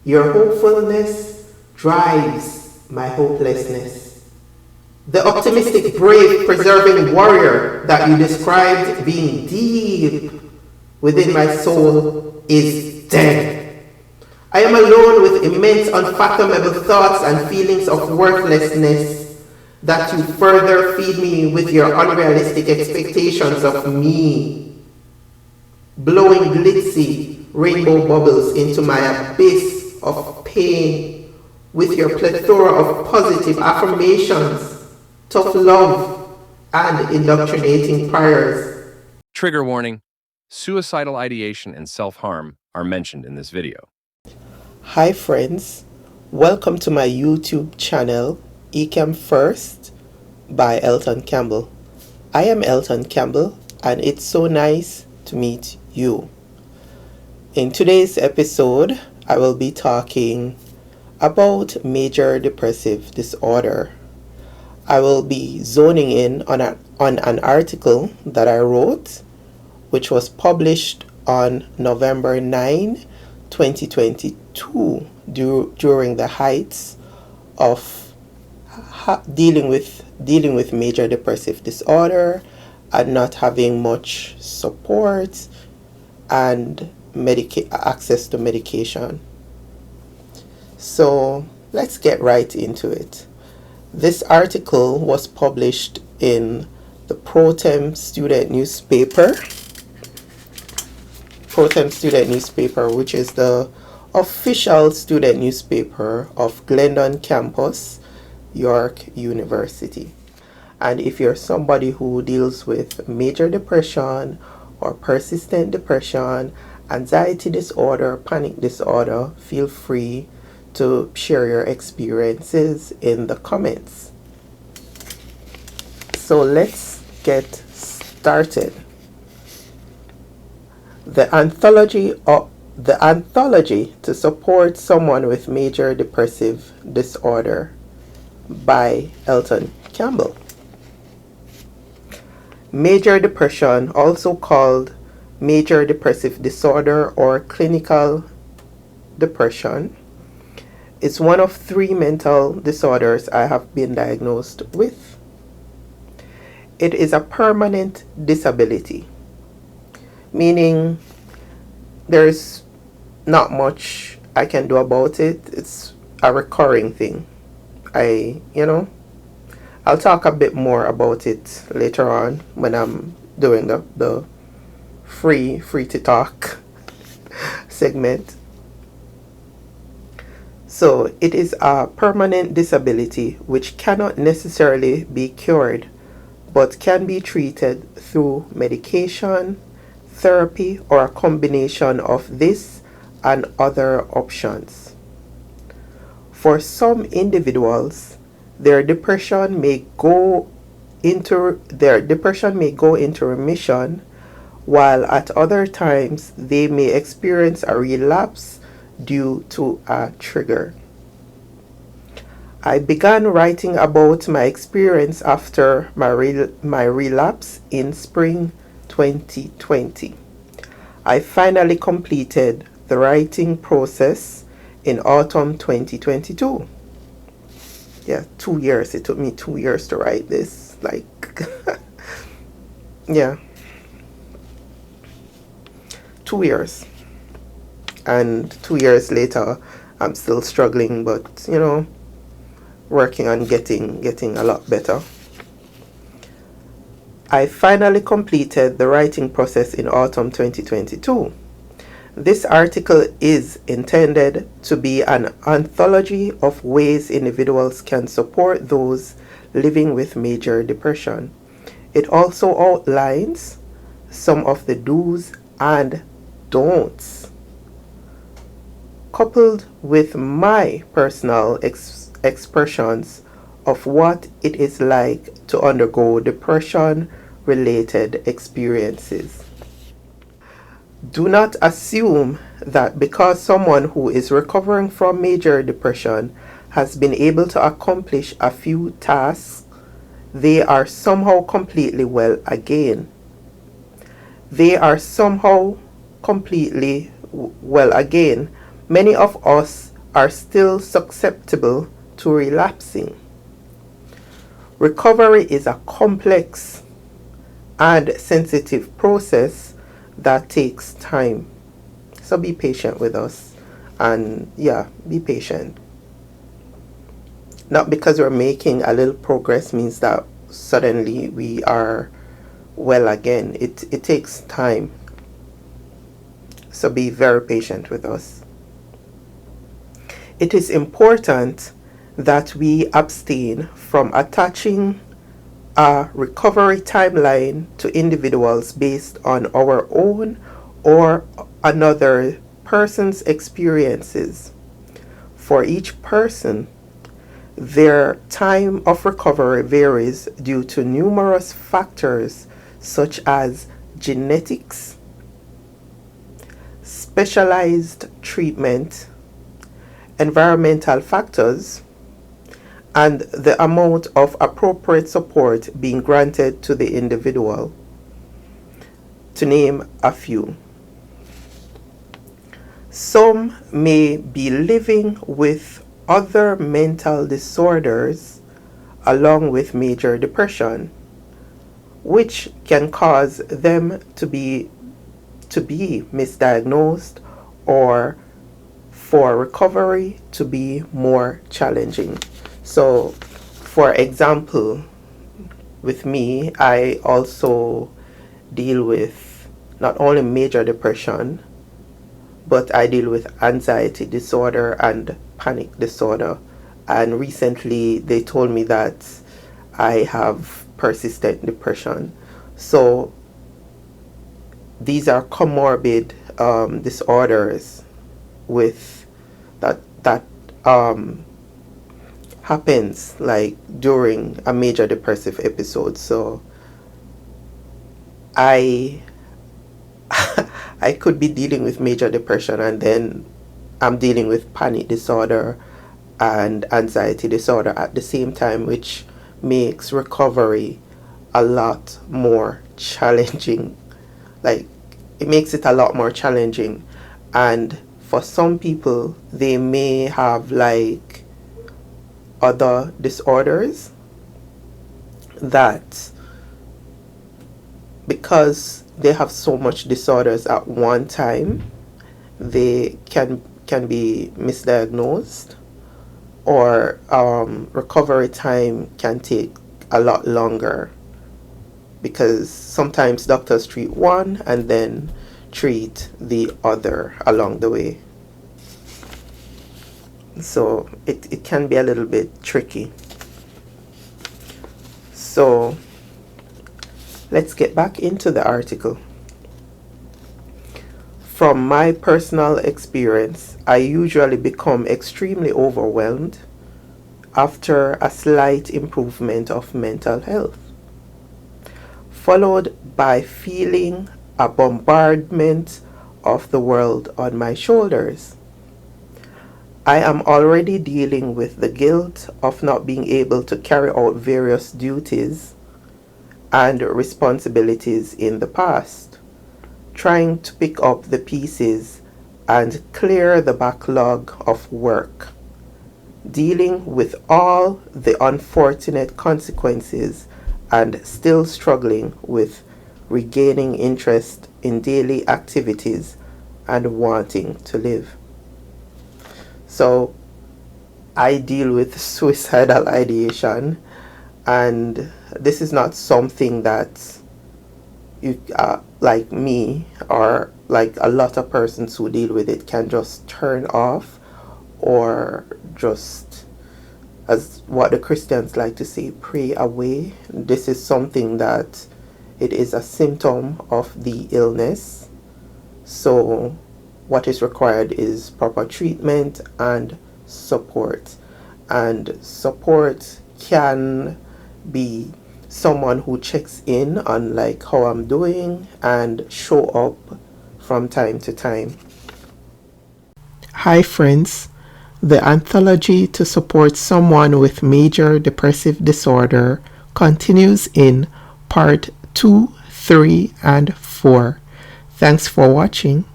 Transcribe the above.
Your hopefulness drives my hopelessness. The optimistic, brave, preserving warrior that you described being deep within my soul is dead. I am alone with immense, unfathomable thoughts and feelings of worthlessness that you further feed me with your unrealistic expectations of me, blowing glitzy rainbow bubbles into my abyss of pain with your plethora of positive affirmations, tough love, and indoctrinating prayers. Trigger warning: suicidal ideation and self-harm are mentioned in this video. Hi friends, welcome to my YouTube channel, Ecam First by Elton Campbell. I am Elton Campbell and it's so nice to meet you. In today's episode, I will be talking about Major Depressive Disorder. I will be zoning in on an article that I wrote, which was published on November 9, 2022, during the heights of dealing with major depressive disorder and not having much support and access to medication. So let's get right into it. This article was published in the Pro-Tem student newspaper, which is the official student newspaper of Glendon Campus, York University. And if you're somebody who deals with major depression or persistent depression, anxiety disorder, panic disorder, feel free to share your experiences in the comments. So let's get started. The anthology to support someone with major depressive disorder by Elton Campbell. Major depression, also called major depressive disorder or clinical depression, is one of 3 mental disorders I have been diagnosed with. It is a permanent disability, meaning there's not much I can do about it. It's a recurring thing. I'll talk a bit more about it later on when I'm doing the free to talk segment. So it is a permanent disability which cannot necessarily be cured, but can be treated through medication, therapy, or a combination of this and other options. For some individuals, their depression may go into remission, while at other times they may experience a relapse due to a trigger. I began writing about my experience after my relapse in spring 2020. I finally completed the writing process in autumn 2022. Yeah, 2 years. It took me 2 years to write this. Yeah. 2 years. And 2 years later, I'm still struggling, but, working on getting a lot better. I finally completed the writing process in autumn 2022. This article is intended to be an anthology of ways individuals can support those living with major depression. It also outlines some of the do's and don'ts, coupled with my personal expressions of what it is like to undergo depression-related experiences. Do not assume that because someone who is recovering from major depression has been able to accomplish a few tasks, they are somehow completely well again. They are somehow completely well again. Many of us are still susceptible to relapsing. Recovery is a complex and sensitive process that takes time. So be patient with us, and be patient. Not because we're making a little progress means that suddenly we are well again. It takes time. So be very patient with us. It is important that we abstain from attaching a recovery timeline to individuals based on our own or another person's experiences. For each person, their time of recovery varies due to numerous factors such as genetics, specialized treatment, environmental factors, and the amount of appropriate support being granted to the individual, to name a few. Some may be living with other mental disorders along with major depression, which can cause them to be misdiagnosed or for recovery to be more challenging. So, for example, with me, I also deal with not only major depression, but I deal with anxiety disorder and panic disorder. And recently they told me that I have persistent depression. So these are comorbid disorders with that happens like during a major depressive episode. So I I could be dealing with major depression and then I'm dealing with panic disorder and anxiety disorder at the same time, which makes recovery a lot more challenging. Like, it makes it a lot more challenging. And for some people, they may have like other disorders that, because they have so much disorders at one time, they can be misdiagnosed, or recovery time can take a lot longer, because sometimes doctors treat one and then treat the other along the way. So it can be a little bit tricky. So let's get back into the article. From my personal experience, I usually become extremely overwhelmed after a slight improvement of mental health, followed by feeling a bombardment of the world on my shoulders. I am already dealing with the guilt of not being able to carry out various duties and responsibilities in the past, trying to pick up the pieces and clear the backlog of work, dealing with all the unfortunate consequences and still struggling with regaining interest in daily activities and wanting to live. So I deal with suicidal ideation, and this is not something that you like me or like a lot of persons who deal with it can just turn off, or just, as what the Christians like to say, pray away. This is something that it is a symptom of the illness. So what is required is proper treatment and support. And support can be someone who checks in on like how I'm doing and show up from time to time. Hi friends, the Anthology to support someone with major depressive disorder continues in part 2, 3, and 4. Thanks for watching.